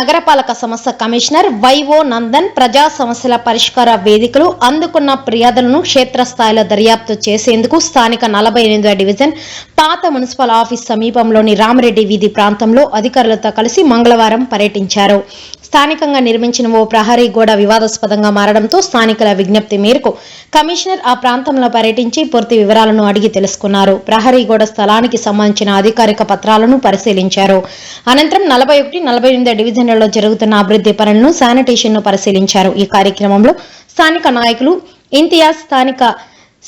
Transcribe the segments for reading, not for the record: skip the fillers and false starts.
నగరపాలక సంస్థ కమిషనర్ వైఓ నందన్ ప్రజా సమస్యల పరిష్కార వేదికలు అందుకున్న ఫిర్యాదులను క్షేత్రస్థాయిలో దర్యాప్తు చేసేందుకు స్థానిక 48వ డివిజన్ పాత మున్సిపల్ ఆఫీస్ సమీపంలోని రామరెడ్డి వీధి ప్రాంతంలో అధికారులతో కలిసి మంగళవారం పర్యటించారు. స్థానికంగా నిర్మించిన ఓ ప్రహరీ గోడ వివాదాస్పదంగా మారడంతో స్థానికుల విజ్ఞప్తి మేరకు కమిషనర్ ఆ ప్రాంతంలో పర్యటించి పూర్తి వివరాలను అడిగి తెలుసుకున్నారు. ప్రహరీ గోడ స్థలానికి సంబంధించిన అధికారిక పత్రాలను పరిశీలించారు. అనంతరం 41, 48 డివిజన్లలో జరుగుతున్న అభివృద్ధి పనులను, శానిటేషన్ను పరిశీలించారు. ఈ కార్యక్రమంలో స్థానిక నాయకులు ఇంతియాజ్, స్థానిక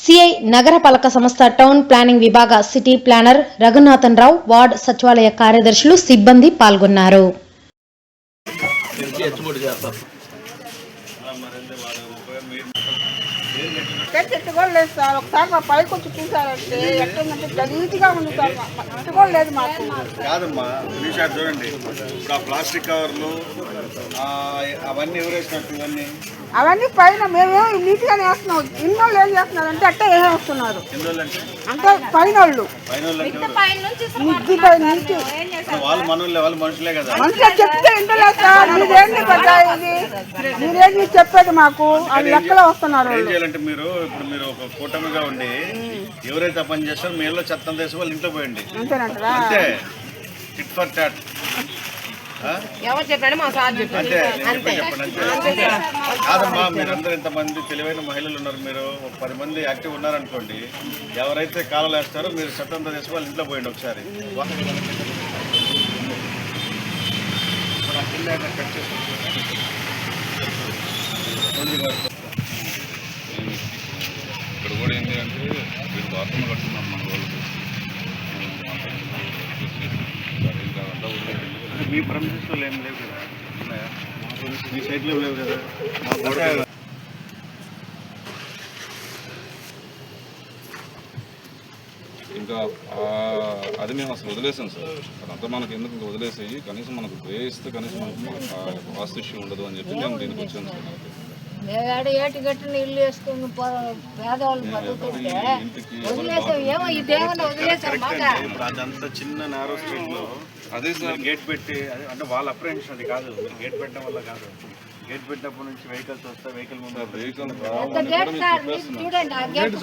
సిఐ, నగరపాలక సంస్థ టౌన్ ప్లానింగ్ విభాగ సిటీ ప్లానర్ రఘునాథన్ రావు, వార్డు సచివాలయ కార్యదర్శులు, సిబ్బంది పాల్గొన్నారు. చెట్టుకోలేదు సార్. ఒకసారి మా పైకి వచ్చి చూసారంటే ఎట్లుందంటే గలీజ్గా ఉంది సార్. చెట్టుకోలేదు మాకు కాదమ్మా. చూడండి, ఇప్పుడు ఆ ప్లాస్టిక్ కవర్లు అవన్నీ ఎవరేసినట్టు అవన్నీ పైన మేమేమో నీట్గానే వేస్తున్నాం. ఇన్నోళ్ళు ఏం చేస్తున్నారంటే అట్టే వేసేస్తున్నారు. అంటే పైన వాళ్ళు వాళ్ళు మనోళ్ళే, మనుషులే కదా. మనుషులు చెప్తే ఇంటలేదు సార్. మీరేంటి పెద్ద ఇది, మీరేంటి చెప్పేది మాకు అది లెక్కలో వస్తున్నారు. ఏం చేయాలంటే మీరు ఇప్పుడు మీరు ఒక కూటమిగా ఉండి ఎవరైతే పని చేస్తారో మీ ఇళ్ళలో చెత్త తీసి వాళ్ళు ఇంట్లో పోయండి. అంతేనంటారా? అంతే, టిట్ ఫర్ టాట్. ఎవరు చెప్పండి, మా సార్ చెప్పండి. అంతే చెప్పండి. అంతే కాదమ్మా, మీరందరూ ఇంతమంది తెలివైన మహిళలు ఉన్నారు. మీరు ఒక 10 మంది యాక్టివ్ ఉన్నారనుకోండి, ఎవరైతే కాలాలు వేస్తారో మీరు చెత్త తీసి వాళ్ళు ఇంట్లో పోయండి ఒకసారి. ఇక్కడ కూడా ఏంటి అంటే వీళ్ళు బాత్రూమ్ కట్టున్నాం మన వాళ్ళకి. మీ ప్రమిసెస్లో ఏం లేవు కదా, ఉన్నాయా? మీ సైడ్లో లేవు కదా. ఇంకా అది మేము అసలు వదిలేసాం సార్. అదంతా మనకి ఎందుకు ఇంకా వదిలేసేయి, కనీసం మనకు వేస్తే కనీసం మనకు వాస్తు ఇష్యూ ఉండదు అని చెప్పి మేము దీనికి వచ్చాం సార్. ఏటి గట్టిన ఇల్లు వేసుకుని పేదవాళ్ళు బతుకుతుంటే వదిలేసాం. ఏమో ఈ దేవుని వదిలేసాం. అదంతా చిన్న నారో స్ట్రీట్ లో అదే సార్ గేట్ పెట్టి, అంటే వాళ్ళ అప్రహెన్షన్ అది కాదు. గేట్ పెట్టడం వల్ల కాదు. గేట్ పెట్టినప్పటి నుంచి వెహికల్స్ వస్తాయి. వెహికల్ ముందు చూడండి, ఆ గేట్